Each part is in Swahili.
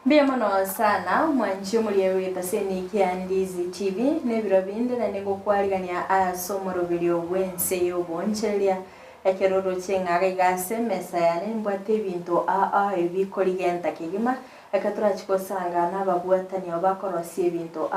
Mbiamono sana mwanchi muliyewe paseni kia Ndizi TV nebiro binde na nego kwaligania asomoro video Ense yobonchelia ekeroro chengaga gase mesayane mbwate bintu ebikoligenta kigima ekatura chikosanga nababwatani abakorosi ebintu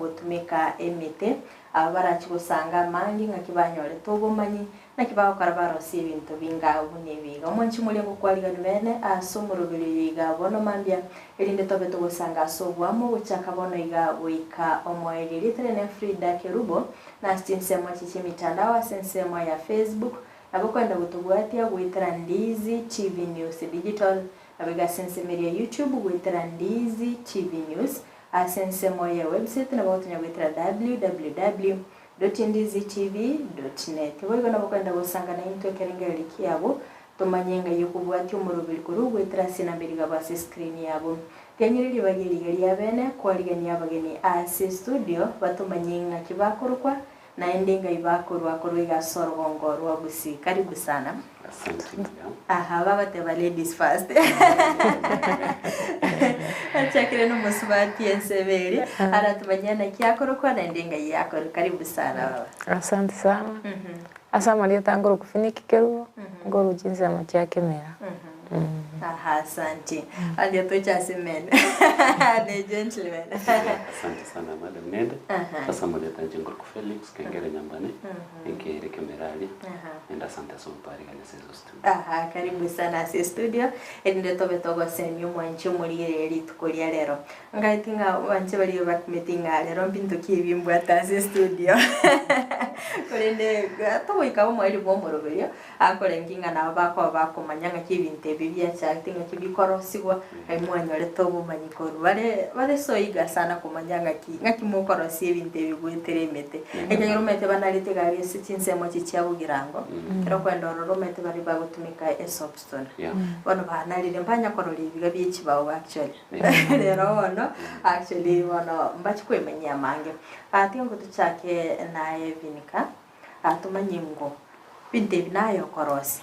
gutumika emite abara chikosanga mangi ngakibanyole tobomanyi nakibaho karabarosi ebintu binga bunebiga mwanchi muliye kwaliga mene asomoro video yiga bono mambia elinde tobe togosanga sobwamo buchaka bono iga buika omoeli litre ne Fridah Kerubo na stinsemo chichimitandao asensemo ya Facebook abakwenda gutubwatia gwitira Ndizi TV News Digital abiga sensemeri ya YouTube gwitira Ndizi TV News asensemo ya website na bawutunya gwitira www.ndizitv.net boigo nabakwenda gusanga na into kerengeri kiyabo tomanyenga yokubwati umurubiri kuru gwitira sinambiriga base screen yabo kenyiriri bagiri ya bene kwaligania abageni ase studio batomanyenga kibakorukwa na endinga ibakorwa korwiga sorgongo rwa Gusii. Karibu sana. Asante. Baba teba ladies first. Achakire no musubati Ense aratumanyana kiakorukwa na endinga yakoro. Karibu sana baba. Asante sana. Asama lieta ngoro kufiniki Kerubo ngoro jinsi ya machi yake mera. Asante. Ndio tocha semen. The gentleman. Asante sana madam Ned. Sasa mleta ngoro ku Felix kengere nyambane. Nkere kemerali. Enda asante so pari kale sezo studio. Karibu sana se studio. Ndio tobe togo senyu mwanchi muri eri tukolia lero. Ngaitinga wanche bali bakumetinga lero mpinto kibimbwa ta se studio. Kolende to ikabo mwali bomoroberio akolenginga na bako manyanga kibinte bibia tinga kibikorosigwa aimwanyole tobo manyikoru bale soiga sana kumanyanga ngakimukorosi ebinte bigweteremete ekero mete banalite gari sichinsemo chichiabugirango kero kwendororo mete bari bagutumika esopstone bono banalire mpanya korori biga bichibawo actually lero ono actually bono mbachikwemenya mange atingo tuchake na evinika atumanyingo binde binayo korosi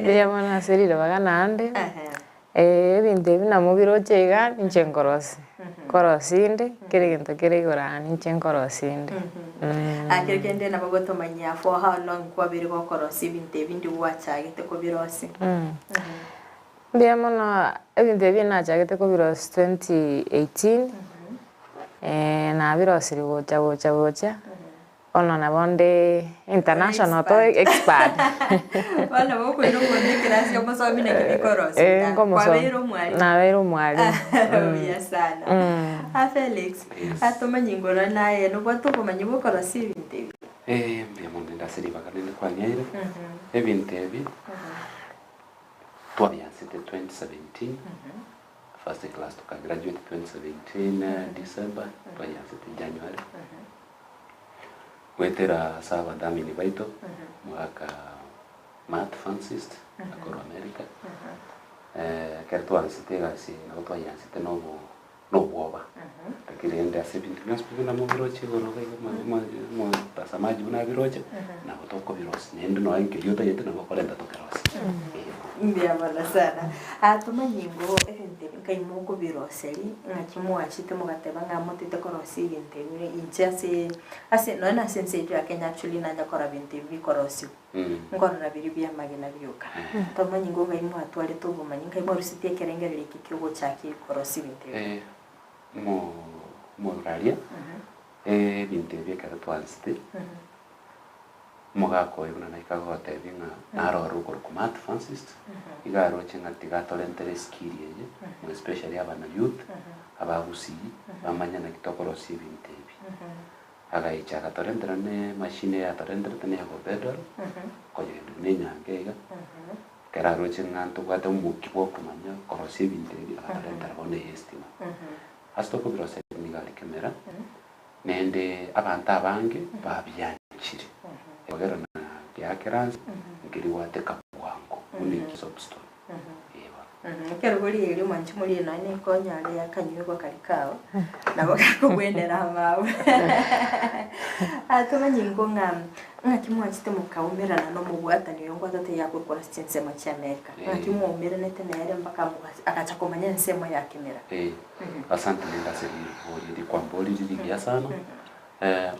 Mwana serira bagana ande binde bina mubiro chega nche nkorosi korosinde kirigento kirigorani nche nkorosinde akirigende na bagotomanya for how long kwa biri korosi binde wachagete ko birosi Mwana binde bina chagete ko birosi 2018 na birosi rigocha ono na bonde international to expert wala boko ino bonde kirasi yomo so mine kibikorosi kwa bero mwali na bero mwali ya sana Felix atomanyingora naye no bato komanyi bokorosi binte mbiamonde ndasiri bakanende kwa nyaire ebinte ebi twabya site 2017 first class to graduate 2017 December twabya site January wetera saba damini baito mwaka Matt Francis akoro America kertwa sitega si na to ya site no boba takirende asebintu ngasipika na mubiroche goroga mo tasamaji una biroche na kutoko birosi nendo no anke yota yete na bakolenda tokerosi ndia bana sana atumanyingo evente kaimoko biroseri ngakimwa chite mugateba ngamotite korosi binte inchase ase no na sense ya Kenya actually na nyakora binte bikorosi ngoro na biri bya magena byuka atumanyingo ngaimwa atwale tobo manyinga imwe rusite kerengerere kikigo chaki korosi binte mo ralia binte bya karatwanste mogako ibuna na ikagote binga naro ruko ku Matt Francis igaro chenga tigato lentere skill yeje especially abana youth abagusii bamanya na kitokorosi bintebi aga icha gatorendera ne machine ya torendera tene ya pedal ko yendo ne nyangega keraro chenga ntugata umukibo kumanya korosi bintebi atorendera bone estima asto ko brose ni gali kamera nende abanta abange babyanchire ogero na yakeranze ngiri wateka bwango uni substone Kerubo iri mwanchi muri nane ko nyale yakanyugo kalikao nabo kakubwendera amawe atumanyingo ngam ngakimwanchite mukaumirana no mugwatani yo ngwatete ya gukora nsemo cha America ngakimwumiranete nere mpaka akacha kumanya nsemo ya Kimera. Asante nenda seri ndi kwamboli ndigia sana.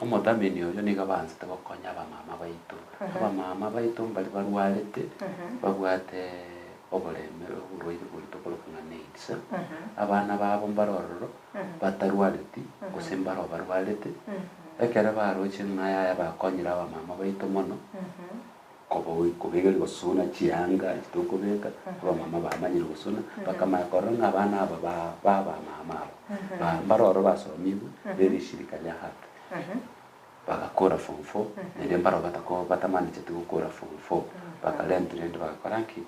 Omodameni oyo niga banzite bakonya abamama baitu. Abamama baitu mbali barwalete babwate oboleme uroire bulito kolokana needs. Abana babo mbarororo batarwaleti kusembaro barwalete. Ekera baroche naya bakonyira abamama baitu mono. Kobo kubegera gusuna chianga kitokobeka abamama bamanyira gusuna bakamakora abana aba baba mama baroro basomiwe berishirika lya hata. Bagakora form 4 nende mbaro batamanije gukora form 4 bakalendrende bakaranki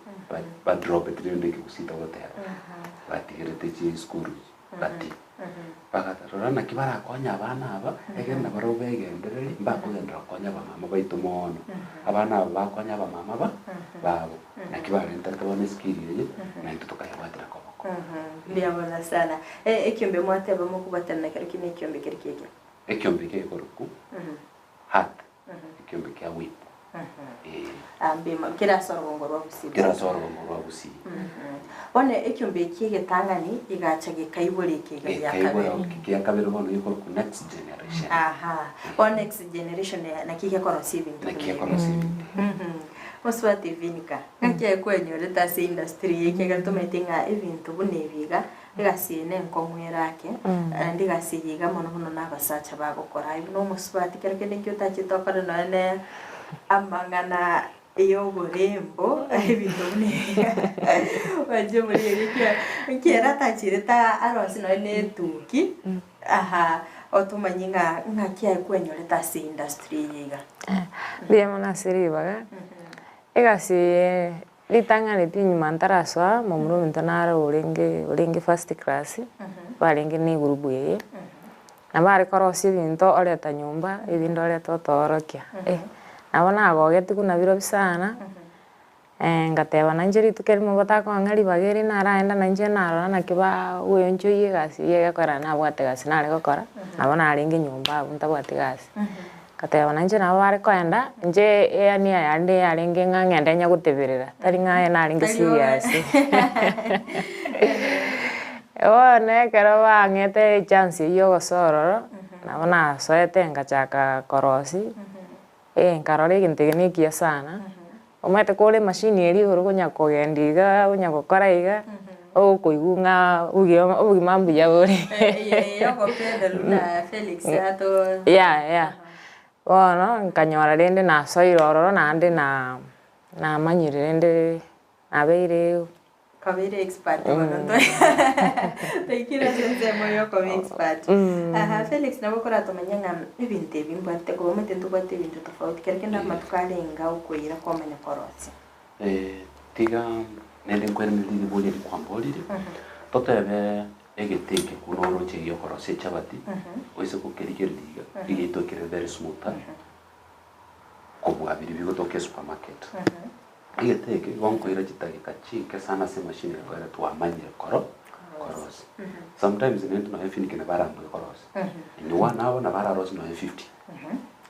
ba drop trende kusita gotera batigirete chi school bati bagatarana kibara konya abana aba egenda baro begendereri bakugendera konya abamama baitu mono abana aba bakonya abamama babo nakibara entarta bone skiri na tukayabatra koboko ndiyabona sana ekyombe mwateba mukubatana kirikine ekyombe kirikeke ekyombe k'ekoruku hat ekyombe kya wipo ambima kirasorongo rwa Gusii one ekyombe kigetangani igacha gikaibulike ya kabiri bono y'ekoruku next generation one next generation na kike korosiving Moswa TV-nika ngake kwenyoreta se industry yake gatumetinga ebintu bunebiga igasiene nkomwerake ndigasiyiga mono mono nabasacha bagokora ibu no muswati kerekende kyotachitokora none amangana iyo burembo ebintu bunebiga waje muri yake kera tachireta aronsi none tuki otumanyinga ngakia kwenyoreta se industry yiga Bien monasiribaga egasi litangani tinyuma ntaraswa momuro ntanara urenge first class barenge ni group ye nabari korosi binto oreta nyumba ibindo oreta torokia nabona agogeti kuna biro bisana ngateba nanjeri tukerimo batako ngari bageri naraenda nanje narora nakiba uyo njoye gasi yegakora nabwate gasi nare gokora nabona arenge nyumba buntabwate gasi kateba nanje nabo bari kwenda nje yani yande yarenge ngangende nya gutebirira tari ngaye naringe serious one kero bangete chance yo gosororo nabona soete ngachaka korosi nkarore gintegeniki sana omete kole machine eri urugonya kogendiga unya gukora iga okuigunga ugi mambu ya uri yoko pedal na Felix ato Bueno, nkanyora rende na soiroro nande na manyire rende abeire kabire expert bonondo tekira sense moyo ko expert Felix nabo kora tomanyanga ibinte bimbate ko mete ndubate ibintu tofauti kerkenda matukarenga ukoira kwa manya korotsi tiga nende nkweremeli boli kwambolire totebe egeteke kunoro cheyo korose chabati oise kukerikeriga igitokere very smooth ko abiri bigotoke supermarket egeteke gonkoira chitagika chike sana se machine ko era twamanyire koros sometimes nendo no infinite na barambo koros ni wana abo na bararos no 50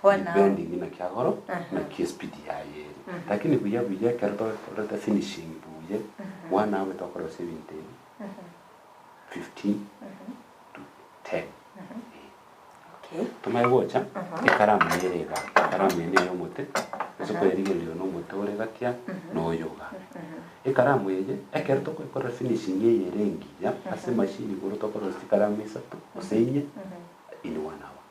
wana bending na kyagoro na speed ya ye lakini buya kerto the finishing buye wana abo to koros 70 15 to 10. Okay. Tumai wocha ikaramu yerega ikaramu yene yo mote eso ko erigelo no mote ore gatia no yoga ikaramu yeje ekerto ko ikora finishing ye yerengi ya ase machine guru to ko ikaramu isato osenye in 1 hour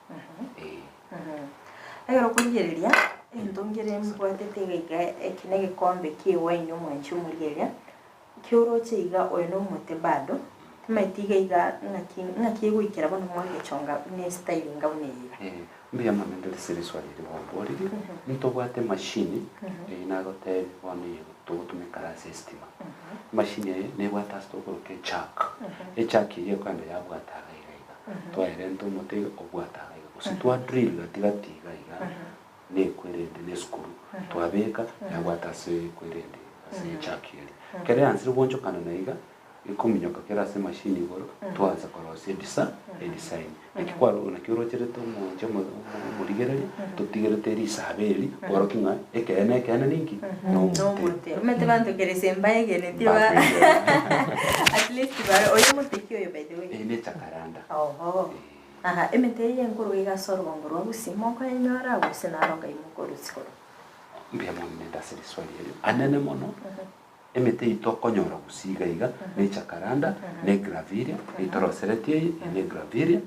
Ero kunyereria endongere mbwate tegeka ekinege kombe kiwe inyo mwanchu muriria kyoroche iga oyeno mote bado maitiga iga ngaki gwikira bono mwage chonga ne style ngabone iga mbia mamendele series wali wambori nito bwate machine ina gote wani to tumekara system machine ne bwata stoko ke chak chak ye kwanda ya bwata iga to erento mote obwata iga usitwa drill tigatiga iga ne kwerende ne skuru to abeka ya bwata se kwerende ase chak ile kere ansiri boncho kana na iga ikominyoka kera se machine igoro twaza korosia design ikikwaro na kiro chereto mo murigereri tutigerete risabeli koro kinga ekene ninki no mute mete bantu kerese mbaye gene tiba at least bara oyo mutekio yo by the way ne chakaranda aha emete yenkuru igasoro ngoro busimo ko enyora businaro imukuru sikoro mbia mone ndasiri swali anene mono emete itokonyora gusiga iga ne chakaranda ne graviria itoroseretie ne graviria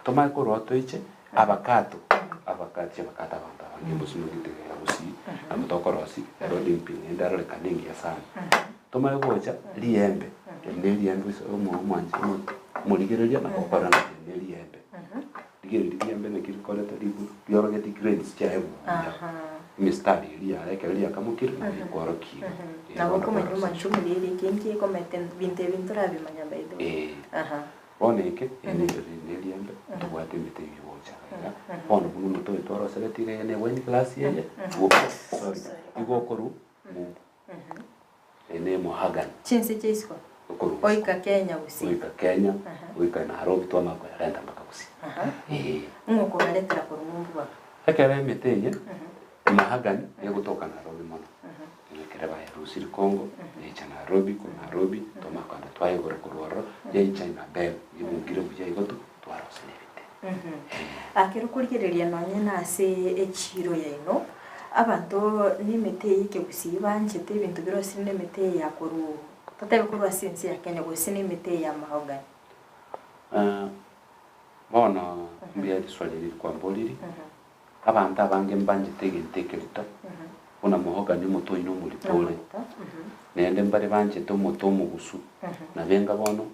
toma ko roto iche abakato bakata banda ngimbusu ngite ya gusi amutokorosi ero limping endaro lekaningi sana toma gocha liembe ne liembe so mwanje muligereria na kokora ne liembe liembe ne kirkoleta libu yorogeti grades cha hebu mistari iria ekereria kamukiri na ikoroki na boko manyuma nchumuliri kinki kometen 20 rabi manyambedo oneke ne liembe tubate mite yocha ono bunu to itoro seletire ne wen class yeye sorry igokoru ene mohagan chinse chesko oika Kenya Gusii oika Kenya oika Nairobi twa mako yarenda mpaka Gusii ngoko baletera ko rumbu akere meteye mahagani yegutoka Nairobi mono nekereba Rusiri Congo necha Nairobi ko Nairobi toma kwanda twaye gore kuroro ye China bel yimugire buje igotu twarosebite akero kurigereria nonye nase echiro yaino abantu nimete yike Gusii banjete ibintu birose nimete yakuru tatebe kurwa sinsi ya Kenya Gusii nimete ya mahogani bona mbia diswaliri kwa mboliri abantu abange mbanjite gentekerita ona mahogani muto ino muri pole nende mbare banje to moto mugusu na benga bono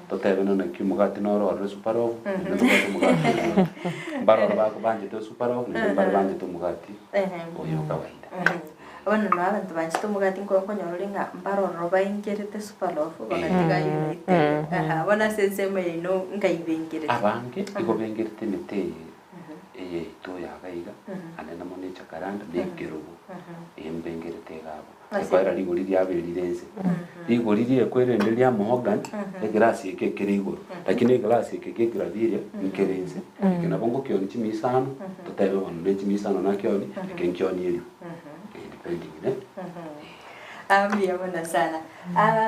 totebe no nakimugati no ro suparo nende to mugati baro bako banje to suparo nende mbare banje to mugati oyo kawaida ona no abantu banje to mugati nko nyoringa mbaro ro baingerete suparo bagatiga yite bona senseme ino ngaibengerete abange iko bengerete mete to yagaiga anena mone chakaranda ne Kerubo embengerete gabo ekwera ligoriri abelirense ligoriri ekwerenderia mohogan egrasi ekekerigo lakini egrasi ekekegraviria nkerense kina bongo kioni chimisano totebe ono ne chimisano na kioni ekenkioni eri depending ne ambia bona sana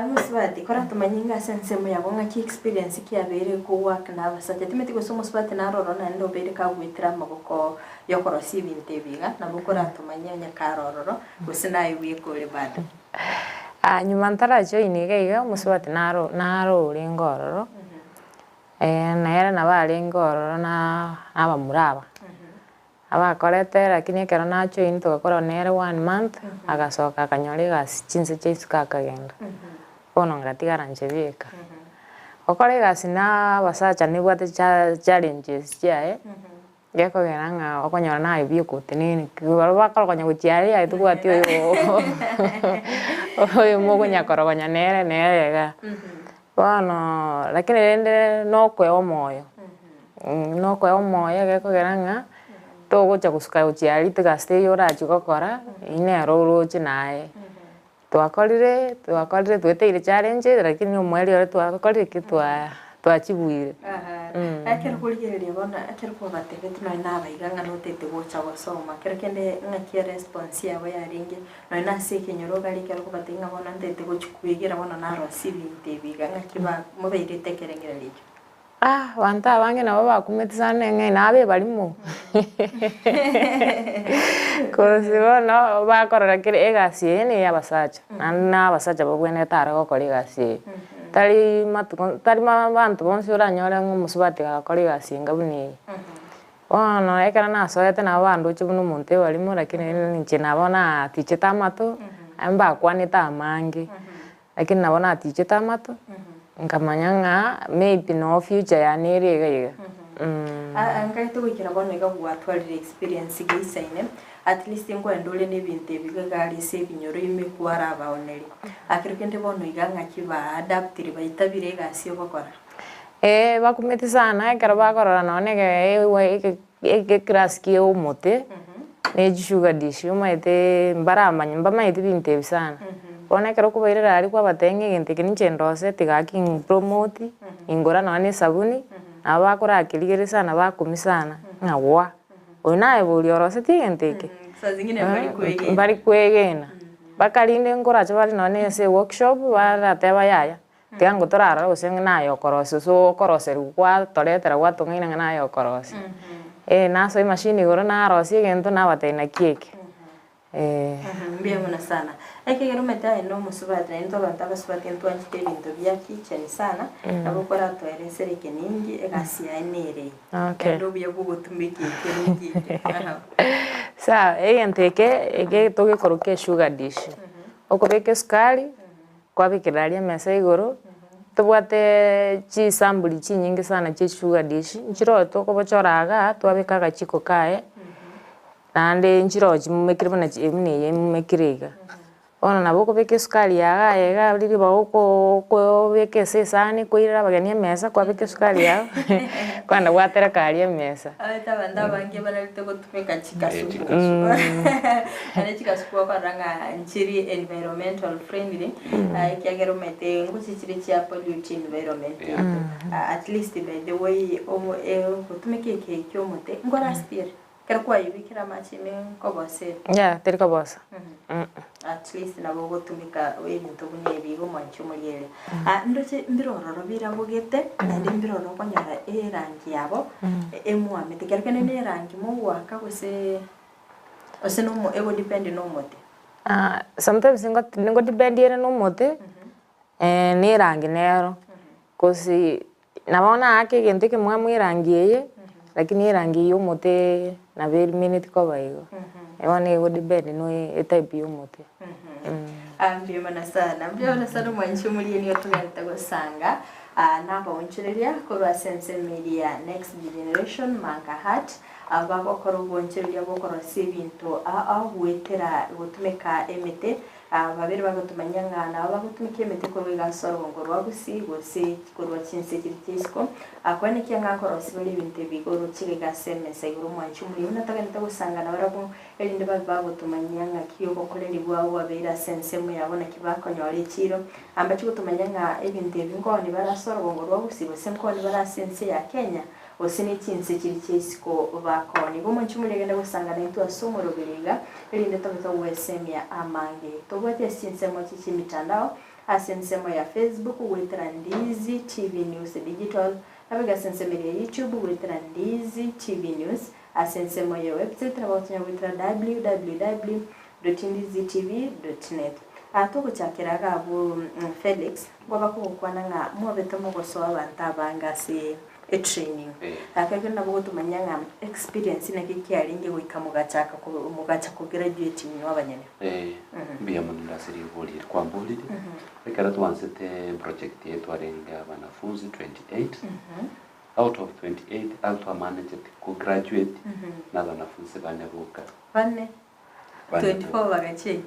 muswati kora tumanyinga sense mu yabonga ki experience ki abere ko work na basaje timeti ko somo swati na roro na ndo bere ka gwitira maboko yokoro sibinte biga na bukora tumanyanya karororo gusina ibuye ko le bad nyuma ntarajo inigaiga muswati naro ringororo na era na bali ngororo na abamuraba abakorete lakini ekero nacho into gakora nere 1 month agasoka akanyori gasi chinse chesu kakagenda bono ngatigara nchebika okore gasi na basacha nibwate challenges chae geko geranga okonyora na ibyo kutenini bakora konya guchiari aitugwati oyo mogonya korogonya nere ga bono lakini rende no kwe omoyo geko geranga togocha gusuka uchiari tigaste yora chigokora inero chinae twakorire tweteire challenge lakini umweli ore twakorire twachibuire akero kurigereria bona akero kubatebe tuna baiga no tete gocha gosoma kero kende ngakia response yabo yaringe no na sike nyoro gali kero kubatinga bona tete gochikuigira bona na rosibinte biga ngakiba mubeire tekerengereria wanta bange nabo bakumetisana ngai nabe balimo kozibo no bakorora kire egasi ene ya basacha na basacha bogwene tara gokora egasi tari bantu bonse uranyora musubati gakora egasi ngabuni ono ekara na soete na bandu chibuno monte balimo lakini nche nabona tiche tamato amba kwanita amange lakini nabona tiche tamato nkamanyanga maybe no future ya nere angai to gukira bona ga gwatwarire experience gisaine at least ngo endole ne binte bigagari se binyoro ime kwara baoneri akirikende bona iganga kiba adaptire baitabire gasi obakora bakumeti sana ekara bakorora none ke class ki omote ne sugar dish umaite mbarama nyumba maite binte bisana Bona kero kubairira ari kwa batenge gente kinche ndose tigaking promote ingora none sabuni abakora akirigere sana bakumisana ngwa onaye buri orose tigenteke zingine bari kwegena bakalinde ngora chabali none se workshop bara teba yaya tigango torara usenge nayo korose so korose kwa toretera gwa tungina nayo korose naso imashini goro na rosi gento na batena keke mbia muna sana ekegero meta eno musubata ento bantaba subata ento anchite bintu bya kitchen sana abukora toeresere keningi egasi ya enere ndo bya bugutumike keningi sa enteke toge koroke sugar dish okobeke sukari kwabikiraria mesa igoro tubwate chi sambuli chi nyingi sana chi sugar dish nchiro tokobochoraga twabikaga chiko kae nande nchiro chimumekire bana chimune mumekirega ona nabo kobeke sukari yaga yega riri ko beke sesani koira bagania mesa kwabeke sukari yaga kwanda gwatera kari mesa abeta banda bange baralite gotumeka chikasuku ane chikasuku akaranga nchiri environmental friendly ikiagero mete nguchichiri chia pollute environment at least by the way gotumeke kekyo mote ngora spear kero kwa yubikira machine kobose terika bosa at least nabo gotumika ebintu bunye bigo mancho muriere ndoche mbirororo birabugete nande mbirororo konyara erangi yabo emwame tekerkene ne rangi mo waka gose ose no ego depend no mote sometimes ngo depend ere no mote ne rangi nero kosi nabona ake gente ke mwa rangi eye lakini rangi yo mote na very minute ko baigo ebone ego depend no e type yo mote mbiyona sana mwancho muri niyo tugenda gusanga naba wonchereria korwa Ense media next generation manga hat abagokora ubonchereria gukora sebinto agwetera gutumeka emete babere bagotumanyangana abagotumika emete korwa gasoro ngorwa Gusii gose korwa Ense kiritisko akwane kyangakora sibali binte bigoro chige gasemesa iguru mwancho muri natagenda gusanga na barabo elinde bagotumanyanga kiyo gokorera ibwawo abera Ense mu yabona kibakonyore chiro ambacho gutumanyanga ebinte bingoni barasoro ngorwa Gusii gose nkoni bara Ense ya Kenya osine Ense kiritisko bakoni bo mwancho muri genda gusanga na itu asomoro biriga elinde tabita wesemia amange tobwate Ense mo chichi mitandao Ense mo ya Facebook wetera Ndizi TV News Digital abiga Ense media YouTube wetera Ndizi TV News Ense mo ya website rabotnya wetera www.ndizitv.net atoko chakiraga abo Felix ngoba ko kwananga mo betamo gosoa bantabanga se training akagenda bogutumanyanga experience na kikiaringe goika mugachaka graduate ni wabanyane mbia mundu asiri boli kwa boli ekara tuansete project yetu arenga wanafunzi 28 out of 28 alto managed ku graduate na wanafunzi bane buka 24 bagache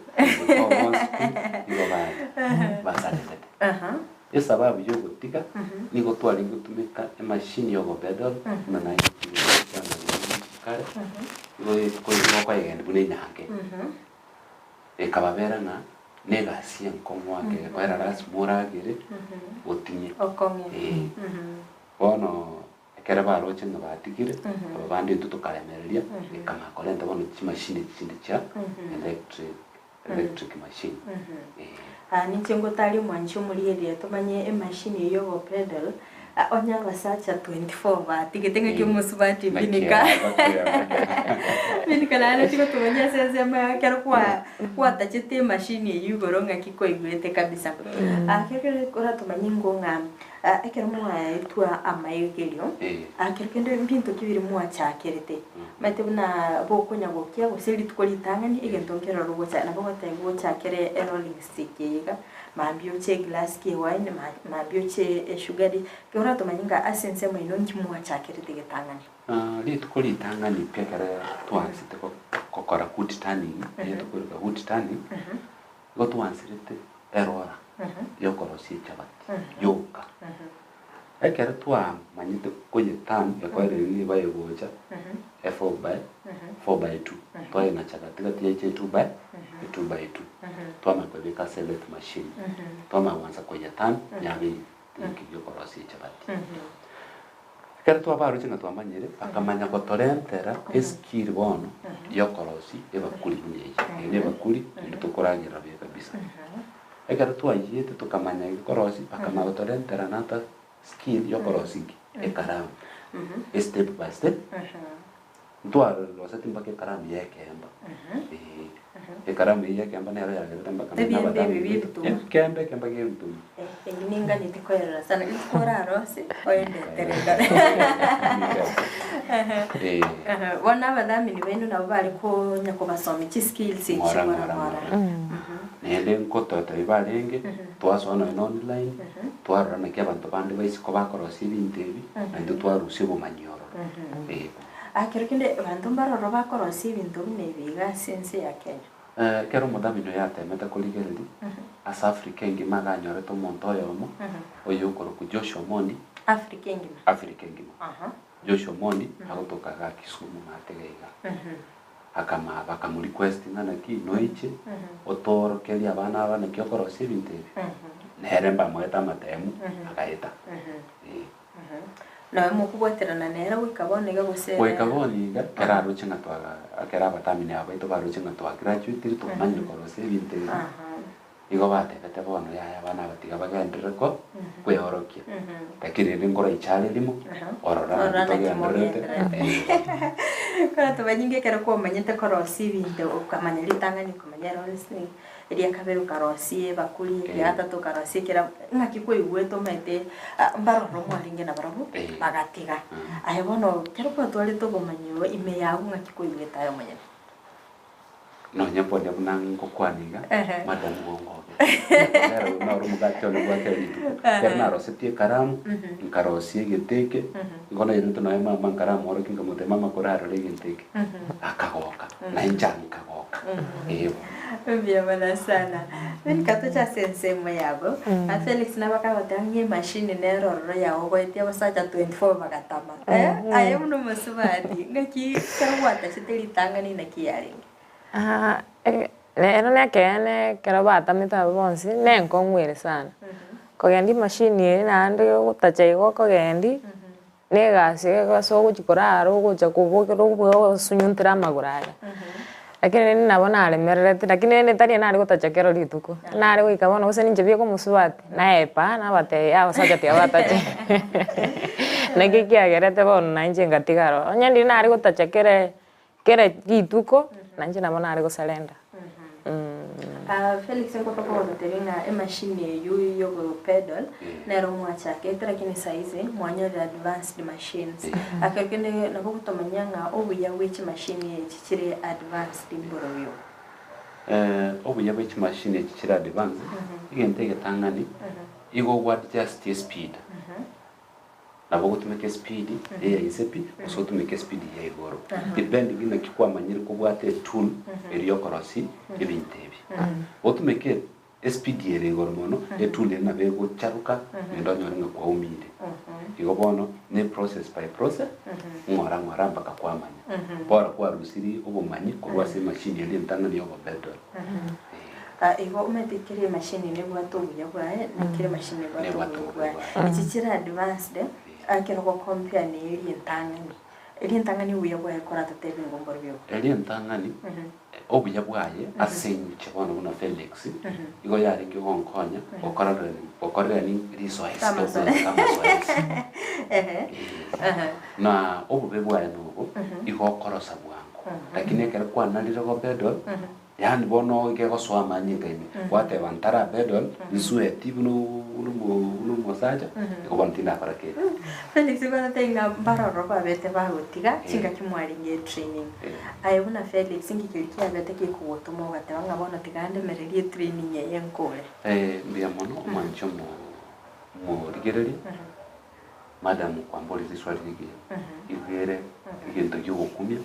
yo sababu yo gutika niko twali gutumika machine yo pedal na na kare ko kwa yende bune nyange kababera na negasi enkomwa ke kwa ras mura gere otinye ono ekera baro chenga batikire abandi tutukalemereria kama kolenda bono machine chinde cha electric machine nichengo tali mwancho muri ere tumanye machine yo go pedal onya basacha 24 batigitenga kimusubati binika nalo tiko tumanya sasa ma kero kwa tachite machine yugoro ngakiko igwete kabisa akekere kora tumanye ngonga ekero mwa etua amayegerio akerekende mbinto kibiri mwa chakerete mate buna bokonya gokia goseri tukolitangani egentongera rogocha na bogote gocha kere rolling stick yiga mambio che glass ki wine mambio che sugar kora tumanyinga Ense mo inonki mwa chakerete getangani litukolitangani pekere twansite kokora good turning tukora good turning go twansirete erora yo korosi chabati yoka ekere twamanyite koyetan ekoereri bayegocha 4x2 twaina chagati yeche 2x2 twamakwebeka select machine twamawanza koyetan nyabiri tikibyo korosi chabati ekere twabaro chinga twamanyire akamanya kotorentera eskiri bono yokorosi ebakuri nyeje ene bakuri ndukoragira be kabisa ekere twayete tukamanya ikorosi akamanya kotorentera nata skill yokorosi ekaramu step by step twaro losati mbake karamu yekemba ekaramu yekemba nero yagerera mbaka kembe gebituma ninga nitikoerera sana ikora rose oende terega wana badamini benu nabo bari ko nyako basomi chi skills chimara nende nkotota ibarenge twasona online twarana ke abantu bandi baisiko bakorosi ibintu ebi nandi twarusi obumanyoro akirikinde abantu baroro bakorosi ibintu nebiga sense ya Kenya kero mudamino yatemete kurigereri as Africa ngima ganyorete omonto oyomo oyo ukoro ku Joshua Moni Africa ngima Joshua Moni agotokaga Kisumu mategeiga akama bakamuri question naki noiche otoro keli abana abana kyokorosi ibintu ebi neremba mweta matemu akaita na mukubwaterana nera wikabonega gusera wikaboniga keraro chinga twaga akera batamine abaito baro chinga twa graduate to manye korosi ibintu ebi igo batebete bono yaya bana batiga bagendere ko kwehorokia takire ngora ichale limo orora tugenderete kana tubanyinge kera ko manyete korosi ibintu ukamanya litangani kumanya rosi eria kaberu karosi bakuri ya tatu karosi kera ngaki ko igweto mete mbaro no mwaringe na barabu bagatiga ahe bono kero ko twali to gomanyo ime yagu ngaki ko igweta yo manya no nyapone bunang ko kwaniga madam gongo era no rumugacho no gwake kerna rosetie karamu karosi geteke ngona yinto no mama karamu oro kinga mute mama koraro le geteke akagoka na injani kagoka Mbia bana sana. Mimi katocha sense moyago. Felix na bakabatangie machine neroro yawo gwetia basacha 24 bagatama. Ayo no musubadi. Ngaki karwata chitelitanga ni nakiyari. Lero nekene kerobata mita bonsi nenkongwere sana. Kogendi machine ye nande gutacha igo kogendi. Negase gaso guchikoraro gucha kubukiro sunyuntira maguraga. Lakini nabona alemerete lakini netari nari gutachakero rituko nari wikabona gose ninje biko musubati naepa nabate abasaja tia batache nagiki agerete bono nanje ngatigaro nyandi nari gutachakere kere rituko nanje nabona nari gusalenda Felix ngo pako teringa machine yo pedal nero mwachake lakini saizi mwanya the advanced machines akakende nako kutomanyanga obuya which machine chichire advanced mboroyo obuya which machine chichire advanced igentege tangani igo what just speed nabo gutumeke speed ya isepi so tumeke speed ya igoro depending na kikwa manyiri ko bwate tool eriyo korosi ibintebi otumeke speed ya igoro mono tool na bego charuka ndonyo nga kwa umide igo bono ne process by process ngora mpaka kwa manya bora kwa rusiri obumanyi ko se machine ya ntanga niyo bedo igo umetikire machine ne bwato buya bwae nakire machine bwato bwae ichichira advanced akero ko compare ni iri ntangani uya bwae kora tatebe ngomboro byo iri ntangani obuya bwae asenyi chibona una Felix igo yari ki honkonya okorera ni resource kama source na obube bwae nugo igo korosa bwangu lakini ekere kwa nalire go bedol yani bono ke go swama nyinga ime wate bantara bedol nsueti uno mosaja ko bantina para ke Felix bana tenga baroro babete bagutiga chinga kimwaringe training ayebuna Felix ngikiriki abete ke kuwotomo gate banga bona tigande mererie training ye nkole mbia mono mancho mo rigereri madam kwamboli ziswali ngi igere igento yukumya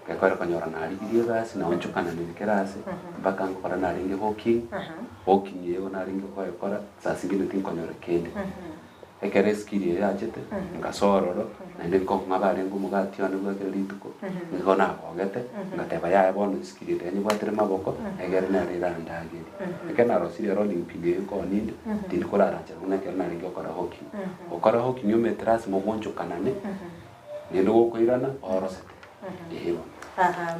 kakora kanyora nari girigas na onchukana ni kerase mpaka ngora nari ngi hoking yego nari ngi kora sasa ngine tin kanyora kende ekere skill yachete ngasororo nende ngabare ngumugati ono gwakere rituko ngona bogete ngateba yae bono skill yenye bwatere maboko egere na riranda agiri ekena rosiri rolling pin ko ninde tindi kurara cyangwa nekere na ringo okora hoki nyume tras mogonjo kanane nendo gokwirana orosete eho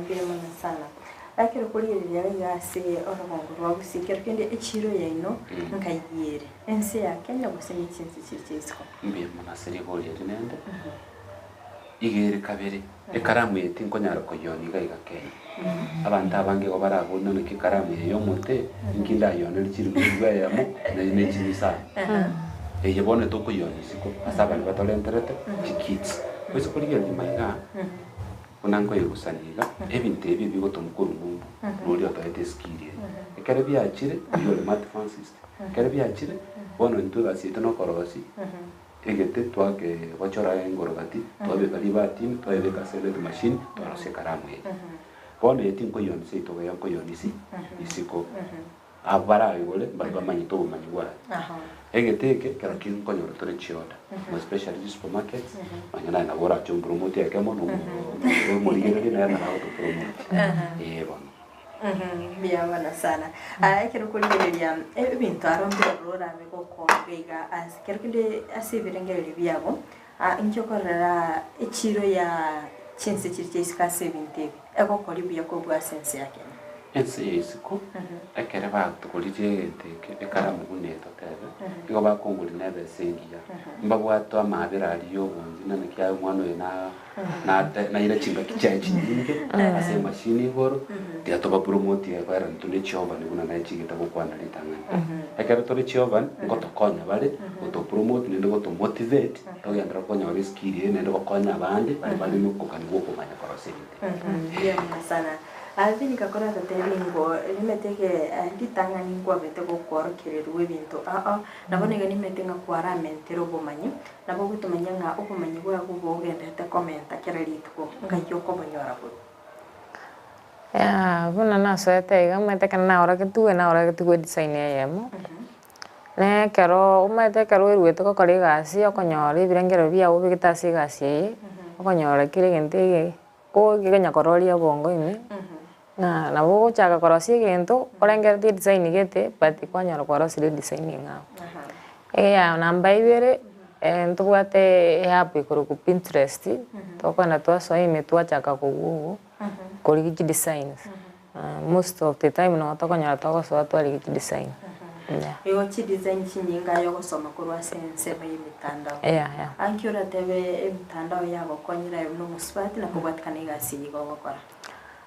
mbere sana akero kuririrya gase orogongo rwa Gusii kende echiro yaino nkayire ense ya Kenya gusemi chinsi chichisko mbere munaseri gori nende igere kabere ekaramu yeti nkonyara koyoni gaiga Kenya abantu abange go barabona ne kikaramu yo mote nkinda yona lichiri bwa yamo ne chinisa yebone to koyoni siko asaba batolenterete chikits kwese kurigira nyimaiga unango yegusaniga ebintu ebi bigotomukuru mumbu nuri atayete skill ekere byachire yole mat francis ekere byachire bono ntuga site no korosi egete twake bachora engorogati twabe bali batim twabe kasele de machine twarose karamu ye bono yetin ko yonse to ya ko yonisi isiko abara yole baba manyito manywa egeteke karakin ko nyoro tore chioda mo especially supermarkets manyana na bora chum promote ya kemo no mo ligere na na auto promote bono biyabana sana akero kuririrya ebintu arombera rora bego ko bega asikero kinde asibirengere byabo inchokorera echiro ya chinse chichika 70 ego kori bya ko bwa sense yake Ense isiko ekere ba tukulije teke ekara muguneto tebe igo ba konguri nebe sengiya mbabwato amabera aliyo bunzi nane kya mwana na ire chinga kichachi nyinge ase machine goro dia to ba promote ya bara ntune chova ni kuna na chigita ko kwana litanga ekere to chova ngoto konya bale to promote ni ngoto motivate to yandra konya wale skill ne ndo konya bande bali mukukani go kumanya koroseni ndio sana Alvin nikakora tatelingo nimeteke nditanga ningwa bete gukora kererwe bintu nabonega nimetenga kwara mentero bomanyi nabo gutumanya nga ubumanyi bwa gubogenda te komenta kererituko ngajyo ko bonyora bu buna naso etega meteka na ora ketu design yemo ne kero umete kero irwete ko kore gasi okonyora ibirengero bya ubigitasi gasi okonyora kire gentege ko gigenya kororia bongo ime na bogo chaka korosi gento orengera design gete but kwanyara korosi design ngao ya namba ibere ntubwate happy kuru ku Pinterest to kana twaso ime twachaka ku Google kuri designs most of the time no tokonyara togoso twali design yo chi design chinyinga yo gusoma kurwa sense mitandao ankiora tebe mitandao yabo konyira no muswati na kubwatikana igasi gogokora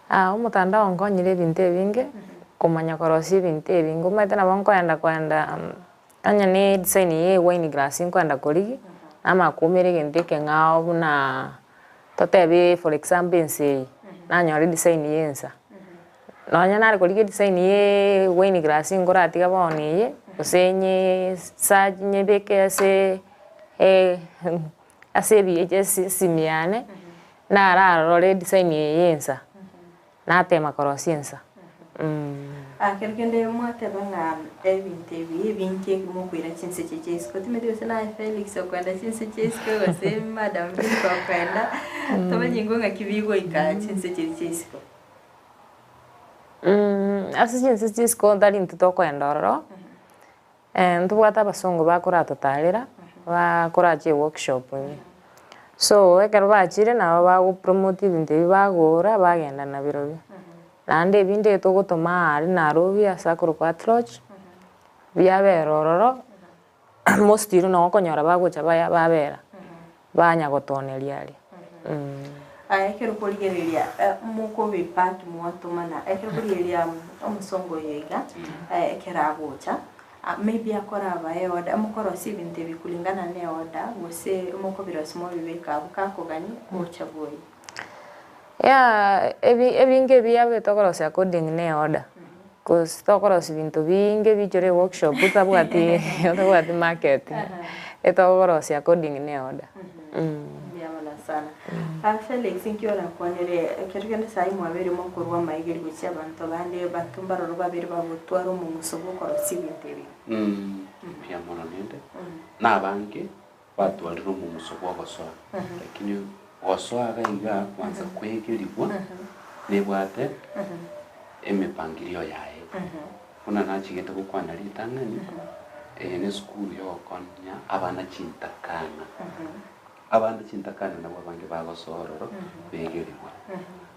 umutandao nkonyire ebintu ebinge kumanya korosi ebintu ebinge umete nabo nkwenda anya ne design ye wine glass nkwenda kurigi ama kumire egento ekeng'ao buna totebe for example Ense nanyora design ye Ense nonya nari kurigi design ye wine glass ngoratiga boniye usenye saji nyebeke ase VHS simiane na rarore design ye Ense natema korosi Ense kerkende mwate banga ebintu ebinke mukwira chinse chichesko timede usana Felix okwenda chinse chichesko wase madam binko kwenda tobanyengo ngakibigo ika chinse chichesko ase chinse chichesko ndari ntuto kwenda roro ntubwata basongo bakora totalira bakora che workshop so ekero bachire nabo bago promote ibintu bagora bagenda na birobi nande binde to gutuma ari narobi asakuru kwa troch byaberororo mostiru no konyora bagocha babera banya gotoneria ari ekero kurigereria muko bipaki mwatumana ekero kurigereria omusongo yega ekera agocha maybe akora abaye oda mukorosi ibintu bikulingana ne oda gose muko birasimo bibeka bukakogani gocha boy ebinge biabe tokorosi according ne order cause tokorosi bintu binge bichore workshop utabwati market etokorosi according ne order biamana sana Felix nkiora kwanere kerugende sai mwabere mokorwa maigeri gucia bantu bande batumba roro babere babutwaro mu musogo korosi bintu biamana nende na banki batwarira omuguso gwa gosoa lakini gosoa gaiga kwanza kwegerigwa nebwate emipangirio yae kuna nachigete gukwana ritang'ani ne skulu yokonya abana chintakana nabo bange bagosororo begerigwa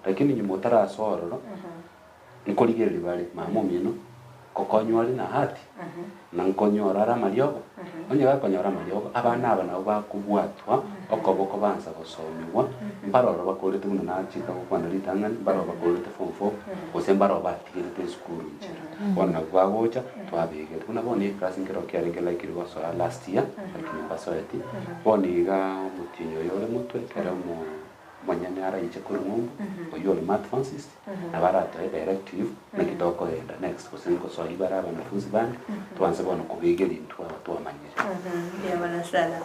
lakini nyuma utarasororo nkorigereri bari mamumino kokonyori na hati na nkonyora mariogo onye bakonyora mariogo abana nabo bakubwatwa okoboko banza gosomiwa mbaroro bakorete muno na chika gukwana ritang'ani mbaroro bakorete form 4 ose mbaroro batigirete skulu nchira bona gwagocha twabegete kuna bone class ngero kyarenge like goso last year lakini basoeti boniga mutinyo yore mutwe kera mu manyane ara yiche kurumumbu oyole math francis abarato directive na kitoko enda next kusengo so ibara abanafunzi bandi tuanze bona kubegera into abatuamanyije ya bana sana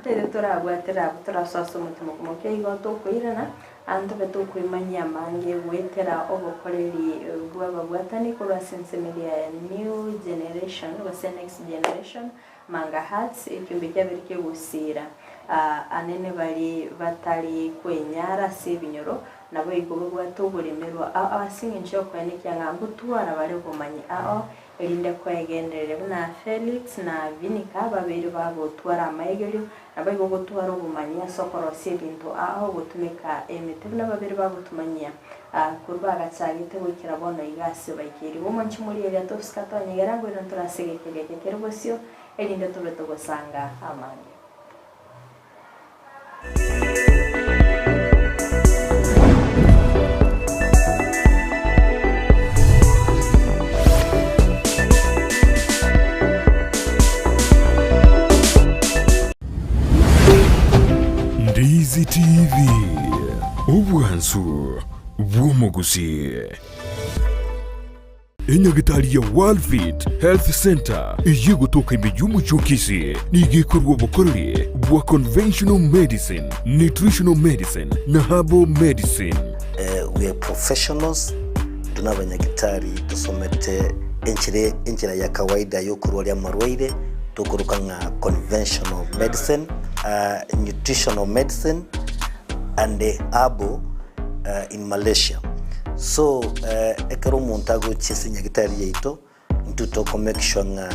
tete turabwatira turasoso mutumo kumoke igoto kwirana ando beto kwimanya mange wetera obokoreri bwababwatani kurwa sensemelia new generation was next generation manga hats ikimbija birike gusira anene bari batari kwenyara sebinyoro nabo igogo gwatoburemerwa abasinga ncho kwene kyangambu tuara bari kumanyi elinde kwegenderere na Felix na Vinika babiri babo twara amayegelyo nabo igogo twara ubumanya sokoro sebintu gutumika emite babiri babo tumanya kurba gatsagite gukira bono igase bayikiri bomanchi muri ya toskatanye garango iranturasegekege Kerubo sio elinde tubeto gusanga amani. Ndizi TV obwansu bw'omugusi enyagitari ya World Fit Health Center iye gutoka imijyumu cyokisi nigikorwa bukorere bwa conventional medicine, nutritional medicine na herbal medicine. We are professionals, tunabanyagitari tusomete enchira ya kawaida yo kurwali amarwaire tukuruka nga conventional medicine, nutritional medicine and herbal in Malaysia. So ekero montago chisinya gitari yeito ntutoko make sure nga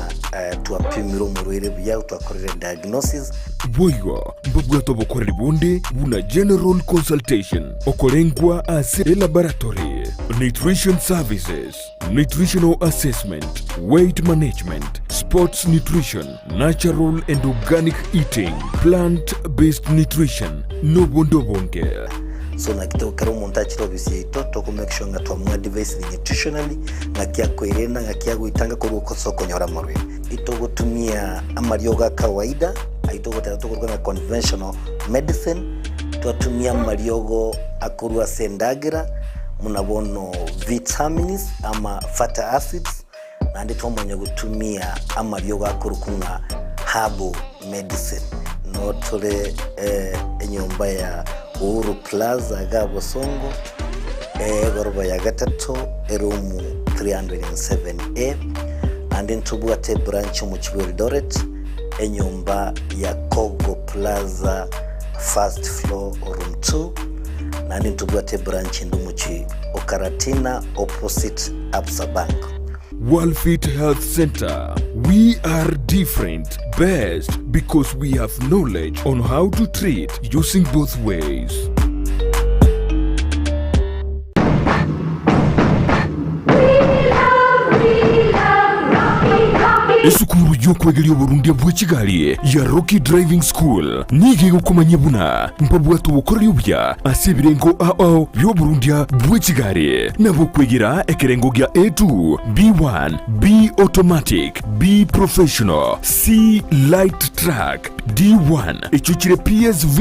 tuapimiro murwire bya twakorera diagnosis boyo mbabwato bokorera bonde buna general consultation okorengwa as laboratory nutrition services, nutritional assessment, weight management, sports nutrition, natural and organic eating, plant-based nutrition no bondo bonge. So na kito karo montachiro bisito to make sure nga twa device nutritionally na kia koirena nga kia guitanga ko soko nyora marwe ito gutumia amarioga kawaida aito gutera to kurwa conventional medicine to tumia mariogo akurwa sendagira munabono vitamins ama fatty acids na ndito mwenye gutumia amarioga akurukunga herbal medicine no tole enyomba ya Uhuru Plaza Gabo Songo goroba ya gatatu erumu 307A and ntubwate branch mu Eldoret enyumba ya Kogo Plaza first floor room 2 na ntubwate branch ndumuchi Okaratina opposite Absa Bank. World Fit Health Center. We are different, best because we have knowledge on how to treat using both ways. Esukuru yokwegelya oburundi bw'ekigali ya Rocky Driving School nige gukomanya buna mpabwatu bukorera obya asibirengo by'oburundi bw'ekigali nabo kwegera ekerengo gya A2 B1 B automatic B professional C light track D1 ekyukire PSV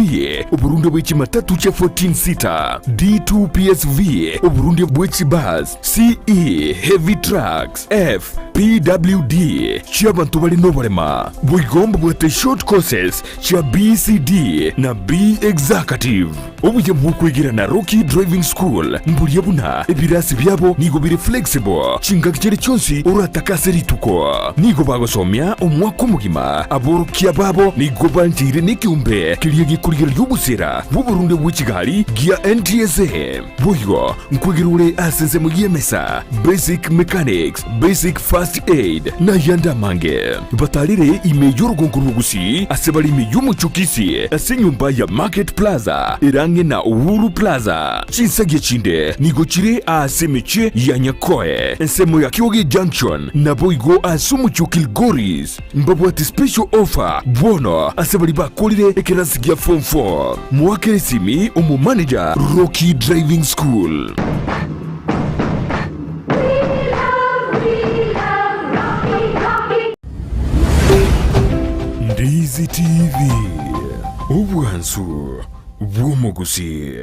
oburundi bw'ekimatatu kya 14 seater D2 PSV oburundi bw'ekibus CE heavy trucks F PWD cy'abantu bari n'obarema bwigomba bwate short courses cya BCD na B executive ubuye mukwigira na Rocky Driving School mburiye buna ibirasi byabo nigo biri flexible cingakire cyonsi uratakase rituko nigo bagosomya umwaka mugima aborokia babo nigo banjire n'icyumbe kiriye gikurira y'ubusera bw'Uburundi bw'ikigali gia NTSA buyo nkwigirure asense mu yemesa basic mechanics basic first aid na yanda mange batarire imejuru gonkuru Gusii asebali imeyumu chukisi asenyumba ya Market Plaza irange na Uhuru Plaza chinsage chinde nigochire asemeche ya Nyakoe ensemo ya Kiwogi Junction na boigo asumu chukilgoris mbabu ati special offer bono asebali bakolire ekerasi ya form 4 mwakere simi umu manager Rocky Driving School. Ndizi TV ubwansu bw'umugusi.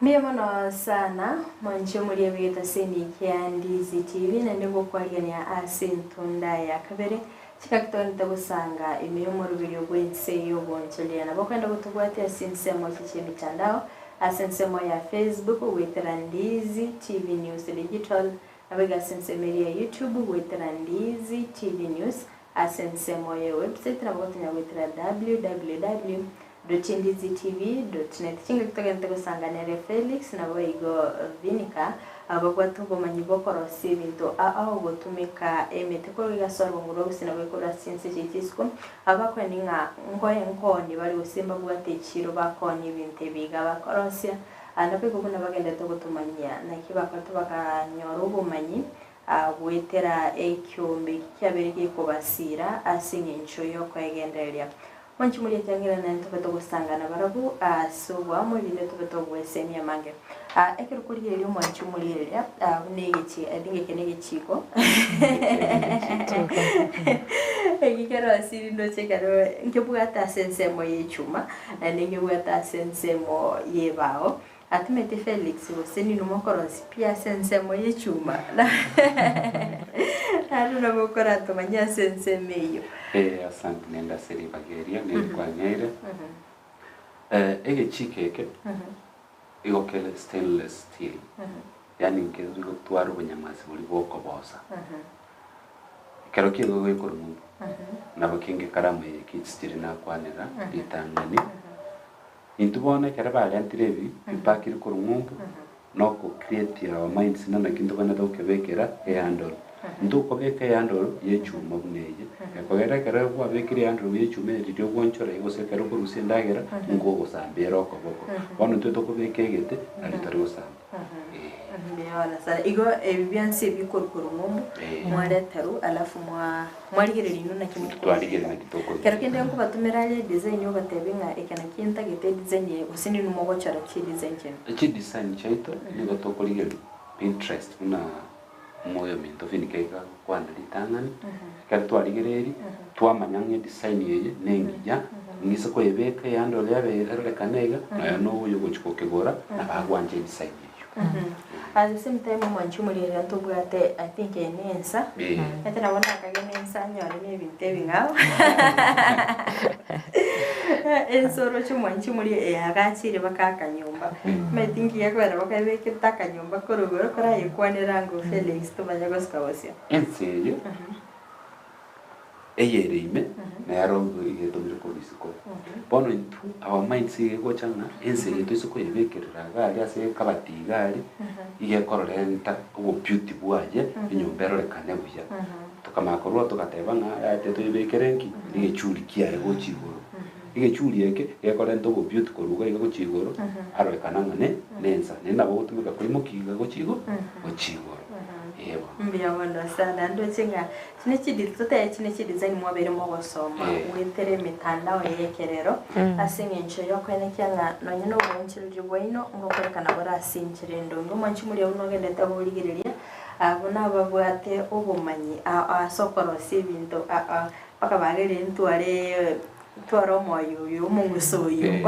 Mbiyamono sana mwancho muri yabita Kisii and Ndizi TV na ndiko kwagania asintunda ya kabere chikakitonda gusanga imiyomoro biri Ense y'obonchelia na bakwenda gutugwate asinsemo cy'imitandao asinsemo ya Facebook witera Ndizi TV News Digital abega asinsemo ya YouTube witera Ndizi TV News asinsemo ya website na bakwenda witera www.ndizitv.net chinga kitagenda gusanganira Felix na boigo Vinika abagwatu bomanyibo korosi bintu aho gutumika emete ko bigasorwa nguro gusina gukora sinse cyitsko abakweninga nkoni bari usimba bwateciro bakoni binte biga bakorosia anapego kuna bagenda to gutumanya na kibakatu bakanyora ubumanyi wetera ekyombe cyabere kubasira asinyencho yo kwegenderia Manchi muri tangira na ntubato gusangana barabu sowa mu bine tubato gwesenya mange ekero kuri yeri manchi muri yeri negeki adinge kenege chiko ekero asiri ndo chekaro nkebugata sensemo yechuma nenge bugata sensemo yebao atumete Felix woseni numokorosi pia sensemo yechuma Aruna bokora tumanya sensemeyo asante nenda seri bageria kwa nyaire ege chikeke igokele stainless steel yani nkezo gutwara ubunyamazi buri boko bosa kero kigo gikora mu nabakinge karamu y'ikitstiri na kwanira litangani intubone kera balantirevi ipakiri ko rumumbu no ko create our minds nana kintu bana dokebekera handle nduko beke handle yechuma buneye yakogera kera kwa bekiri handle yechuma ryo gonchora igose kero ko rusindagera ngo gusambera ko boko bano tweto ko bekegete ari tari gusamba Mbiyana sara igo ebiyanse bikorukuru ngombo mwaretaro alafu mwarigere lino na kimwe twarigere na kitoko kero kende ngo batumeraje design yo batebinga ekana kinta gete design ye usini numogo chara ki design ki design chaito ni gotoko ligere Pinterest na moyo minto finikeka kwana litangani kero twarigere twamanyanye design ye nengija ngise ko yebeka yando yabe kanega no uyo gochikokegora na bagwanje design At the same time, Manchu muri to bwate I think Ense. Ete na bona kagene Ense nyore me binte bingaho. Ensoro cyo Manchu muri agacire bakakanyumba. Me think yakwera bakabeke takanyumba korogoro kora yikwanira ngo Felix tumanya goskawosya. Ense yo eyereime na yarongo igeto biriko bisiko bono intu our minds yego changa Ense yeto isiko yebekerera gali ase kabati gali ige kororenta ubu beauty bwaje inyombero rekane buya tukamakoro tukatebanga ate tubekerenki ige chuli kia ego chigoro ige chuli yake yekorenta ubu beauty koruga ige go chigoro arekana ngane nensa nenda bo tumika kuri mukiga go chigoro yebo mbiyabona sana ndo chinga chine design mwabere mo gosoma witere mitandao yekerero asingencho yo kwene kyanga nonye no bonchirije bwino ngo kwerekana bora asinchire ndo ngo manchi muri uno gende taburigireria abona babwate obumanyi asokorosi ebintu paka bagere ntware twaro moyo y'omungusoyo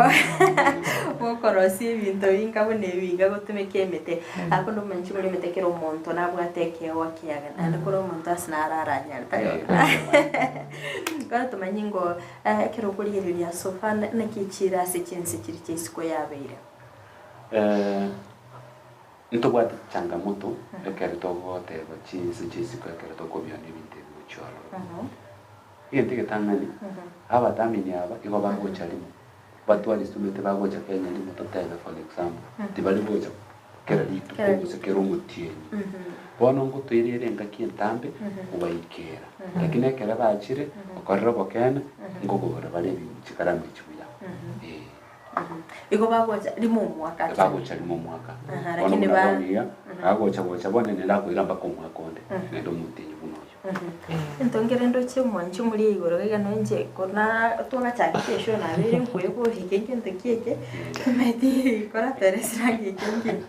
okorosi ebintu binkabo nebiga gutumika emete akondo manchi muri metekera omonto nabwateke wakiyaga andikora omonto asinararanya tayo gato manyingo kero kuri ya sofa nakichira sekense kiri cyisiko yabeire ntobwate changamoto ekero togote cyisiko ekero tokobyana ebintu ebichoro yente ketangani abatamini aba igo bagocha limo batwali stumete bagocha Kenya limo totela for example tibali bocha kera litu ko sekero mutieni bono ngo twirire ngaki entambe ubaikera lakini ekera bachire okorero bokena ngo gora bali chikara michuya igo bagocha limo mwaka lakini bagocha bone ne lako iramba ko mwakonde nendo mutinyi Entongere ndo chimwanchi muri igoro ga nonje kona tunga chakisho na bere nkwepo hikenge ntekeke meti kora teresra hikenge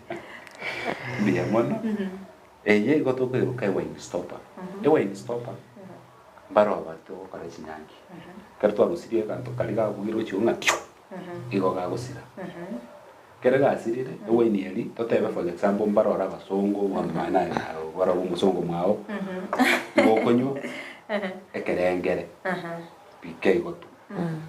biya mono eye goto be kai wine stopper wine stopper baro abato kora chinyangi karto arusirie kanto kaliga bugiro chiunga igo ga gusira kera gasirire wine yeli toteba for example baro ara basongo mwamana wara umusongo mwao mokonyo ekerengere bikego tu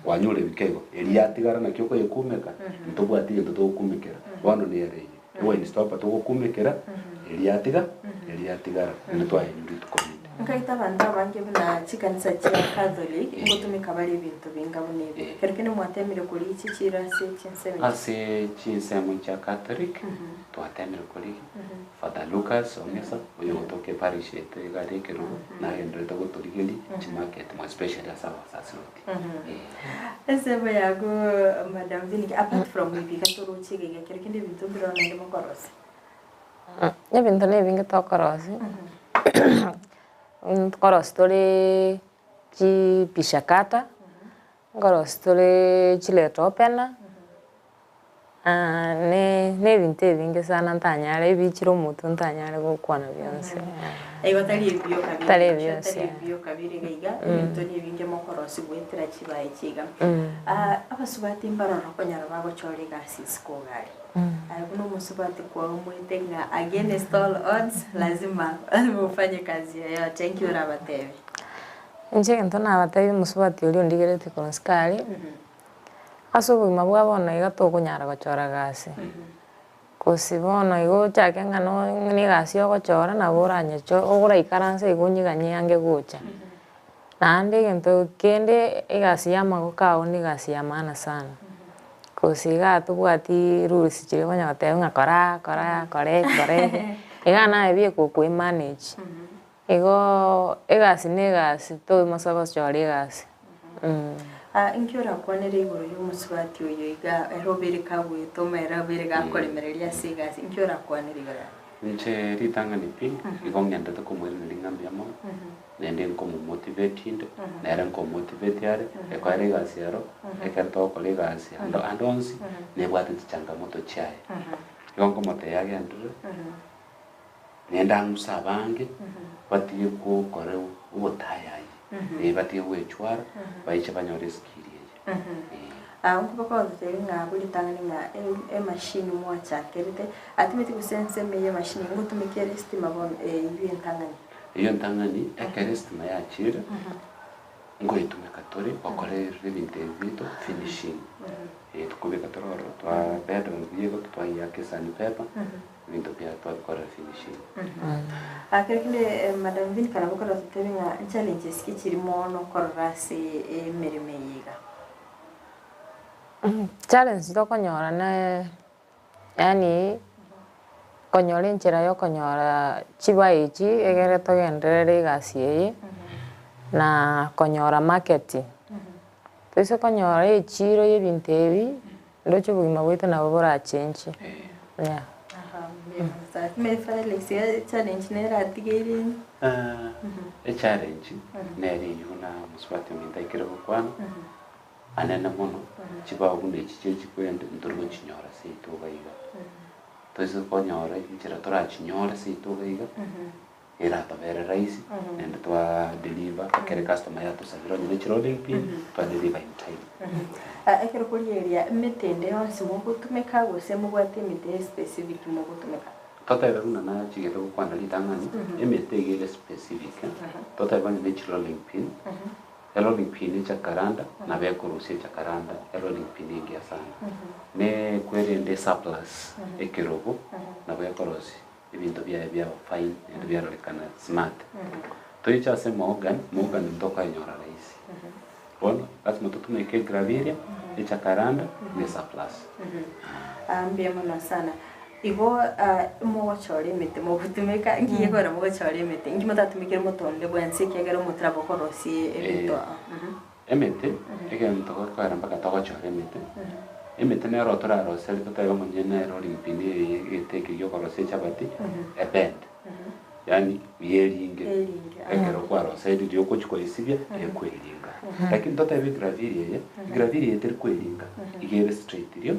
wanyure bikego eliatigara na kyoko yekumeka ntobwati ndo tokumekera wano ne yare wine stopper tokumekera eliatigara ntwaye ndi tukomite nkaita banda bange bina chikanisa cha Catholic ngotumika bari bintu bingabonebe kerkene mwatemire kuri iki kirase cy'Ense ase cy'Ense cha Catholic twatemire kuri Father Lucas ongesa uyo toke parish ete gari Kerubo na endre to gotorigeli chimarket mo special asa sacerdote ese bayago madam Vini apart from ibi katoro chigege kerkene bintu birona ndimo korose bintu ne binge to korose koros tole chi pishakata koros tole chile topena ne vinte vinge sana ntanyale bichiro mutu ntanyale gukwana byonse ego tali bio kabiri gaiga Mm. toni vinge mokorosi gwetira chibaye chiga abasubati mbaroro konyara bago chori gasis kogari kuno musubati kwa mwitenga against all odds lazima ufanye kazi ya thank you rabatevi nje ntona abatevi musubati uri ndigerete konskali asubu mabwabona igato kunyara gochora gasi kosibona igo chake ngano ni gasi ogochora na buranye cho ogura ikaranse igunyiganye yange gucha nande gento kende igasi ya magoka ni gasi ya maana sana kosiga tubwati rules chire gonya gate ngakora kore igana ebie ku manage ego egasi ne gasi to masago chori gasi inkyora kwanere iguru y'umusubati uyo iga erobere kabwe tomera bere gakoremereria sigasi inkyora kwanere igara nche ritanga ni pi igongenda to komwere ningambia mo nende nkomo motivated nere nkomo motivate yare ekware gasi yaro ekerto kole gasi andonsi ne bwate changamoto chaye igongo mote yage andure nenda ngusabange batiye ko kore ubutayayi batiye wechwara baiche banyore skiri unkuba kwa ziteri nga buli tangani nga machine mwacha kerite atimeti kusense meye machine ngo tumikere stima bon iyo ntangani ekerestima yachira ngo itumeka tori bakore ibintu bito finishing tukubeka tororo twa bedo biego twa yake sandpaper ibintu bya twa bakore finishing akerekile madam Vini kana bukora ziteri nga challenges kichirimo no korasi emirime yiga challenge to konyora na yani konyora inchira yo konyora chibaichi egere to genderere gasi na konyora market tese konyora echiro y'ebintu ebi ndocho bugima bwite na bubura change yeah me fale challenge nera atigere challenge nere yuna muswati mintaikira kwana anena mono chiba ugunde chiche chikwende ndurgo chinyora seito baiga toise konyora inchira torachinyore seitoga iga iratobere rahisi and twa deliver akere customer yatusabira nyine chirode pin twa deliver in time. Ekero kurieria mitende yonsi mugutumika gose mugwate mite specific mugutumika tota runa na chigete kwanda litangani emete igere specific tota bani chirode pin rolling pin cha karanda na bekurusia cha karanda rolling pin ingia sana ne kwere surplus ekerobo na bekorosi ibintu bya fine and bya rekana smart toicha se Morgan ndoka nyora rahisi bona lazima tutumike graviria cha karanda ni surplus ambia mwana sana igo mo chore mete mo gutumika ngiye gora mo chore mete ngimo tatumikira motonde bwense kegera mutrabo korosi ebintu emete egento kokara mpaka togochore mete emete ne rotora rosel totaiba monyene rolling pin eteke yo korosi chabati a bend yani yeringe ekero kwa rosel dio kochiko isibya ekwelinga lakini totaiba graviria eteri kwelinga igere straight dio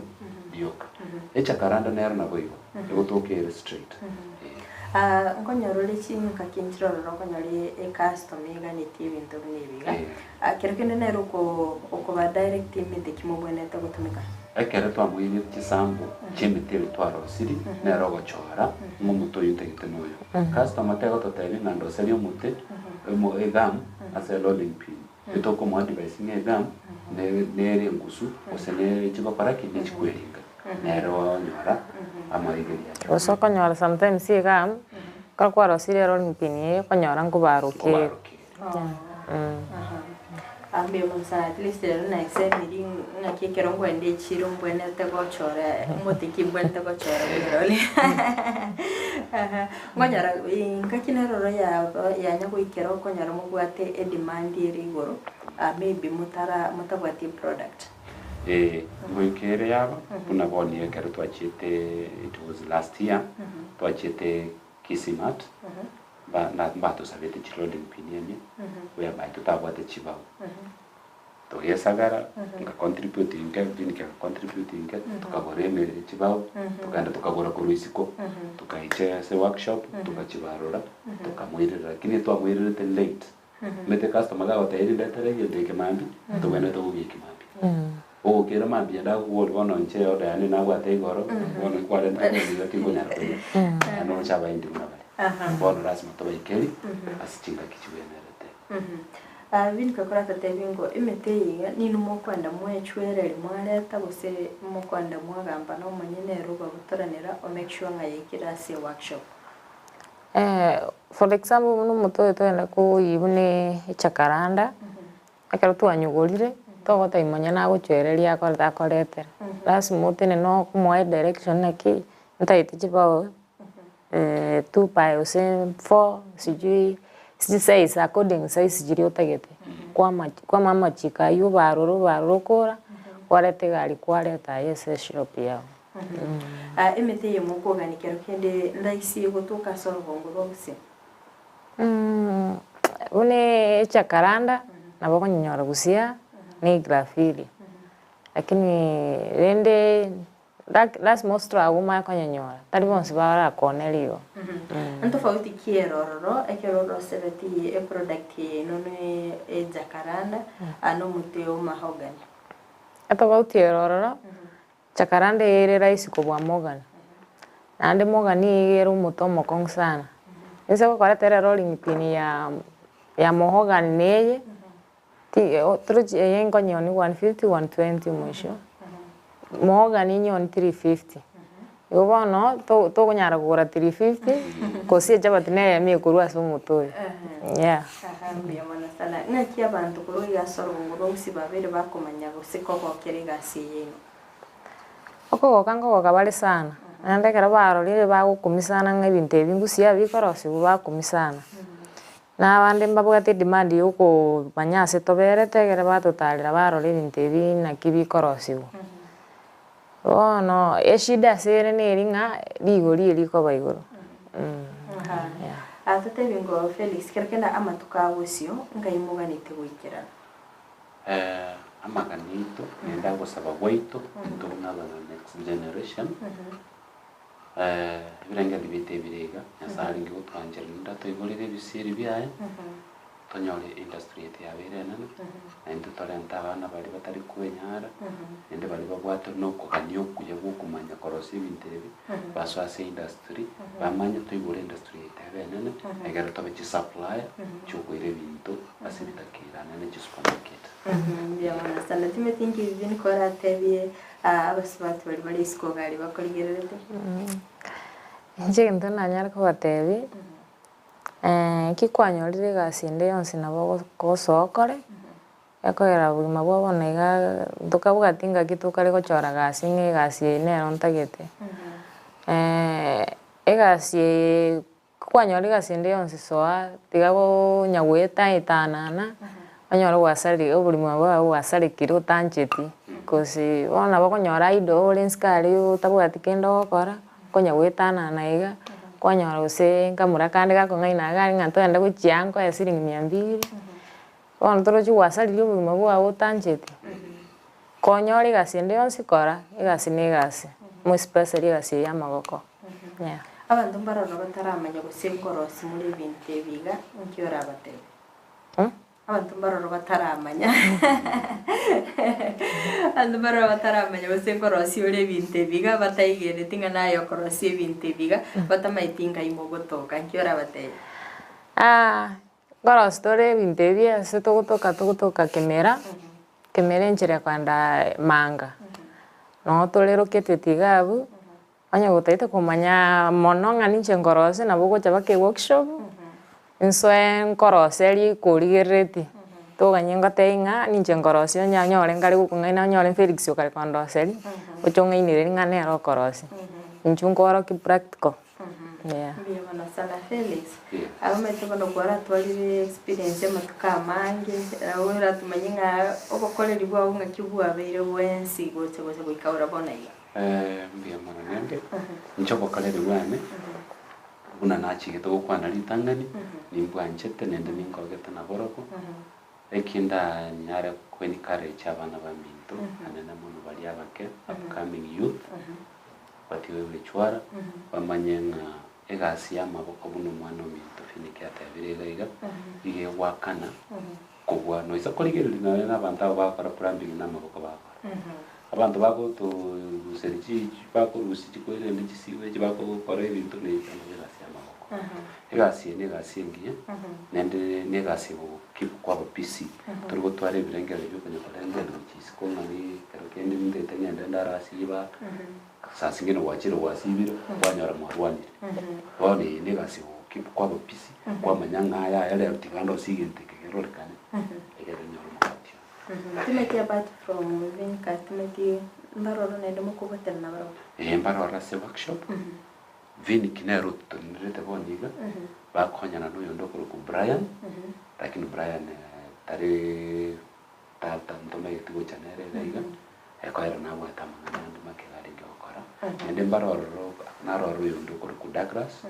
dioka echa karanda nero na boigo egotokere straight nkonyorole chinka kinchiroro nkonyore e customer iganite ibintu nibiga kerekene nero uko direct imite kimuboneta gutumika ekere twamwire kisambu chimitiri twarosiri nero gochora mumuto yutegite noyo customer tego totaire nando serio mute mo egam ase rolling pin etoko mo device ni egam nere ngusu osene chiba paraki ni chikweringa nero nyora amaigeria oso konyora sometimes egam kalkwaro sire rolling pin ye konyora ngubaruke ambia monsa at least na examine ngakekero ngwende chiro mbwene tegochora mutiki mbwene tegochora birole ngonyara ngakinero ya nyago ikero konyara mugwate e demand irigoro maybe mutabwati product mwikere yaba unaboni ekero twachite it was last year twachite Kisii bato sabete chirolling piniemi whereby tutabwate chibao togesagara nga contributing tukagoremere chibao tukanda tukagora kuruisiko tukaiche se workshop tukachibarora tukamwirira lakini twamwirire late mete customer ga oteri letere yendeke mambi tugenda tugubiki mambi kera mambi nda kuona nche oda yani na gwate igoro bona kware nda tingonya ano chaba indi mabale bona lazima tobaikeri asichinga kichiwenerete vini kakora tatebingo imeteiga ninu mokwanda mwechwerere mwareta gose mokwanda mwagamba no manyene ruba gutoranira o make sure nga yekira se workshop for example no moto twenda ko yibune chakaranda akero twanyugorire togota imanya na guchwereria akorda akoretera lazima utene no kumwa direction naki ntaite chibao 2 by 4 sijui size according size jiri utagete kwa mama chika yu baroro kora warete gari kwareta yese shop yao emete yemo koganikero kende ndaisi gutuka sorobongo bose une chakaranda na bako nyora Gusii ni grafili lakini rende that's most aguma konyanyora tari bonsi bara konelio ntofauti kierororo ekeroro sebeti e product none e jacaranda ano muteo mahogany atofauti erororo jacaranda ere raisi kubwa mogani ande mogani ero mutomo kong sana nse ko kora tere rolling pin ya mahogany neye truji yengo nyoni 150 120 mwisho mahogany nyoni 350 yobono to kunyara kugura 350 kosie jabati ne mi kurwa so mutoy mbia mana sana ngaki abantu kuri ya soro ngoro usibabere bakomanya gusiko kokere gasi yino oko kango kabale sana nande kera barorire bagukumisana ng'ebintu ebingusi abikorosi bakumisana na bande mbabwate demand yuko banyase toberete kera batotalira barorire ibintu ebi nakibikorosi no eshida sere neringa ligori liko baigoro atate bingo Felix kerkena amatuka wosio ngaimuganite gwikira amaganito nenda gusaba gwaito ntuna la next generation Ibirenge bibite birega nyasari ngi gutwanjira ndato igorire bisiri byaye tonyore industry yete yabirena ende torenta abana bari batari kwenyara ende bari bagwata no kukanyo kuje gukumanya korosi bintebi baswase industry bamanya tuyigore industry yete yabenene egera tobe chi supplier cyugwire bintu asibitakirana ne supermarket yabana sana timetingi ibintu kora tebye abasubati bari iskogari bakorigerete nje ndo nanyara ko batebi kikwanyorire egasi ende yonsi nabo gosokore ekogera bugima bwabo naiga tukabwatinga kitukare gochora gasi ng'egasi nero ntagete egasi kwanyora egasi ende yonsi soa tiga nyagweta itanana onyora gwasari obulimo bwabo gwasarikire otancheti kosi bona bakonyora ido orenskari otabwati kende gokora konyagwetanana iga kwanyora gose nkamura kandi gakong'aina gari ng'anto enda gochianko ya siringi 200 bono torochi gwasaririe obogima bwabo otancheti konyora egasi ende yonsi kora egasi na egasi mo especially egasi ya amagoko abantu mbarora bataramanya gose nkorosi muri ebintu ebiga nkiora abatebe abantu mbarora bataramanya abantu mbarora bataramanya gose nkorosi ore ebintu ebiga bataigerete ng'a nayo korosi ebintu ebiga batamaitinga imogotoka nkiora abatebe nkorosi tore ebintu ebi ase togotoka kemera enchera kwanda manga no torerokete tigabu onye gotaite kumanya mono ng'a ninche nkorosi nabo gocha bake workshop nsoe nkorosi eri korigereti toganye ngotei ng'a ninche nkorosi onyanyore ngari gokong'aina onyore Felix okare kondoseri ochong'ainire ng'a nero okorosi inchu nkoroki practical Mbiyabona sana Felix abamaite bono kwara twarire experience amatuka amange awera tumenye ng'a obokoreri bwabo ng'a kibwabeire bwensi goche goikaura bona iga mbiyamona nende ncho bokoreri bwane buna nachigete gokwana ritangani nimbwanchete nende ninkogete na boroko ekinda nyare kweni courage abana baminto anene muno bali abake upcoming youth batiwe bechwara bamanye ng'a egasi y'amaboko buno mwana ominto finiki atabirega iga ige wakana kugwa noiza korigerera n'abantu abo bakora plumbing n'amaboko bakora abantu bagoto guseriji bakorusi chikwere ndisiwe chibakokora ebintu n'egasi y'amaboko egasi ni egasi ngiye nende negasi bo keep kwabo PC turi gutwara ebirengero byo kunyakorengera n'ikisiko ngani kero kende ndete ngende ndarasiba sasa ngene wachiro wasibira kwanyora mwarwanire bone negasi bo keep kwabo PC kwa manyanga ya yale utikando sigente kegerorikane egere nyoro mukatyo tumeki about from within tumeki mbaroro nende mukubotera na baro mbaroro se workshop vini kinero tunirete boniga bakonyana n'uyu ndokuru ku Brian lakini Brian tari tata ntome yitigo chanere reiga ekoera nabo atamangana ndo makegari ngokora ende mbaroro naroro uyu ndokuru ku Douglas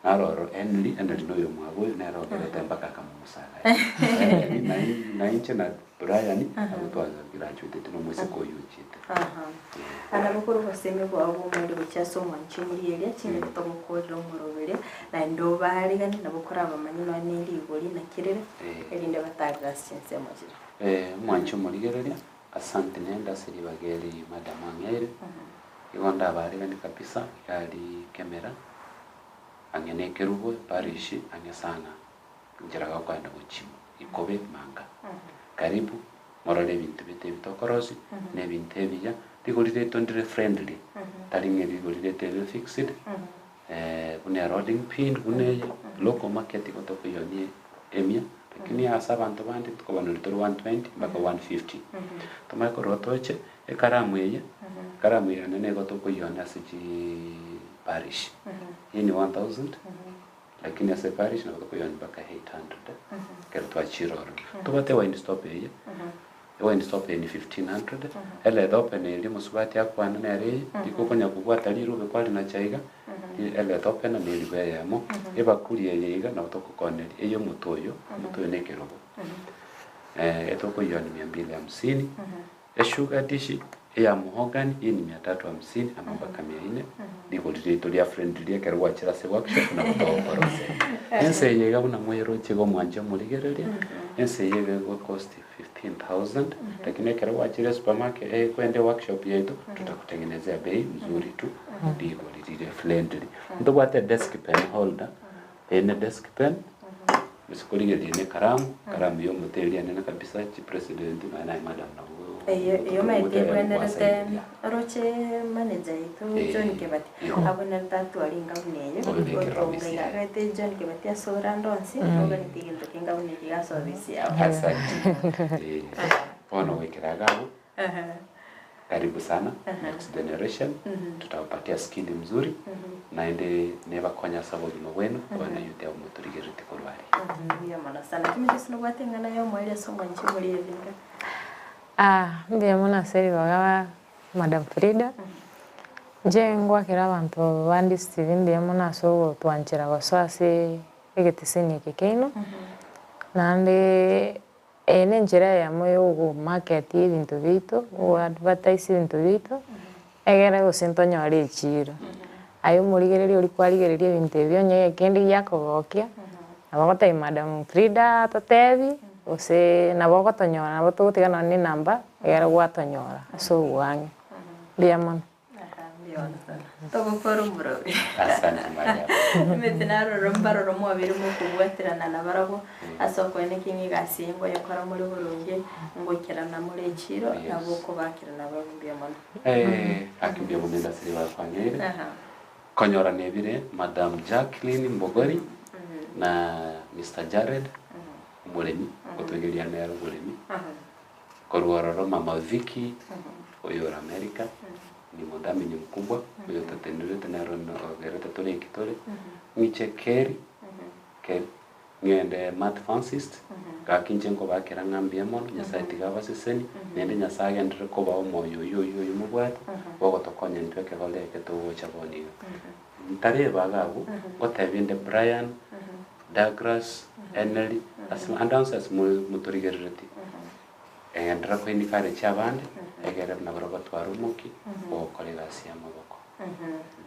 naroro Enli ende n'uyu mwabo nero gerete mpaka kamumusala na inche na Brian abutwaza graduate no mwese ko yuchite ana bukuru baseme bwabo muri bucyaso mwanchi muri area kintu tutagokorera umurobere na ndo bari gani nabukora abamanyi no nindi igori na kirere erinde bataga sense mujira mwanchi muri area asante nenda siri bageri madam angere igonda bari gani kabisa yali kamera angene Kerubo parishi angesana njira gakwenda guchima ikobe manga karibu morale bintu bite bitokorosi ne bintu ebija digorire tondire friendly taringe digorire tele fixed une rolling pin une local market gotoko yoni emia lakini asa abantu bandi tukobana litoro 120 mpaka 150 tomako rotoche ekaramu eye karamu ya nene gotoko yoni asiji parish yeni 1000 lakini ase parish na gotoko yoni mpaka 800 kero twachiroro tubate wine stop eye wine stop ni 1500 ele open ili musubati akwana nere ikokonya kugwata lirube kwali na chaiga ele open ni libe yamo eba kuri yeiga na utoko koneli eyo mutoyo ne Kerubo etoko yoni 250 eshuga dishi ya muhogani hii ni 350 ama mpaka 400 ndiko litoria friendly yake rwachira se workshop na kutokorose Ense yega buna mwero chigo mwanje muligereria Ense yega go cost 15,000 lakini kero wachira supermarket kwende workshop yetu tutakutengenezea bei nzuri tu ndiko litoria friendly ndo bwate desk pen holder ene desk pen misikuligeria ne karamu yo muteria nena kabisa chi president na madam na yo maite kwenderete roche manager ito John Kebati abona tatu alinga uneyo otonga gate John Kebati asora ndonsi ngoga nitigento kinga unegi ga service yao asante ono wekeraga karibu sana next generation tutawapatia skill mzuri na ende neba konya sababu wenu wana yote au muturigerete korwari ndio maana sana kimesino gwatengana yo mwele somo nchimuli yevinga mbia mona seri baga Madam Fridah jengwa kira abantu bandi Steven mbia mona so twanchira goswase egetisini kikeino nande ene njira ya moyo go market ibintu bitu o advertise ibintu bitu egera gusintonya ari chiro ayo murigereria uri kwarigereria ibintu byo nye kendi yakogokia abagota Madam Fridah totebi ose naboko tonyora nabo tugutigana ni namba egera gwatonyora so wange biamon togokora umuro asante Maria metinaro rombaro romwabiri mu kubwatirana nabarabo asoko ene kingi gasingo yakora muri burunge ngokirana muri chiro nabo kubakirana nabo biamon akibye munenda siri bafanyere konyora nebire Madam Jacqueline Mbogori na Mr. Jared Muremi kutogeria nero Muremi korwaro Mama Vicky oyo America ni mudhamini mkubwa huyo tatendelea tenero gereta tole kitole niche Kerry niende Matt Francis gakinje ngo bakera ngambye mono nyasaiti gaba seseni nende nyasaga ndire ko ba moyo yo mubwata wogo tokonya ntweke baleke to wocha boni ntare bagabu gotebinde Brian Douglas Eneli andances muturigereti ndira ko ni kare chabande egere na baro batwarumoki o kolega sia maboko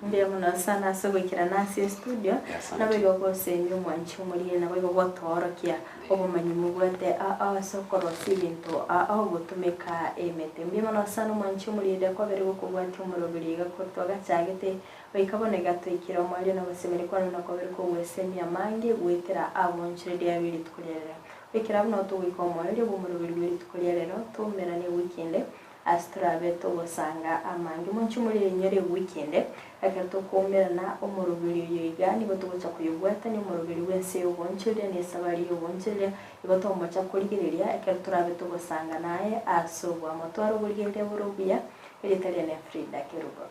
mbia muna sana sobekira nasi studio nabego gose nyo mwanchi muri nabego gwatorokia obumanyi mugwate sokoro sibinto gutumika emete mbia muna sana mwanchi muri ndako bere gukugwate umurobiriga ko twagacagete bayikabonega twikira mwali nabasemere kwa nako bere ko wesemya mange gwetera abonchire ya biri tukurera bekira bino tuwiko mwali bumurobiri biri tukurera tumera ni weekend astrabe to gusanga amangi munchi muri nyere weekend akato komerana umurubiri yigani botugocha kuyugwata ni umurubiri wense ubonchire ni sabari ubonchire igoto mocha kurigireria akatrabe to gusanga naye asobwa motwaro burigende burubiya iri tali ne Fridah Kerubo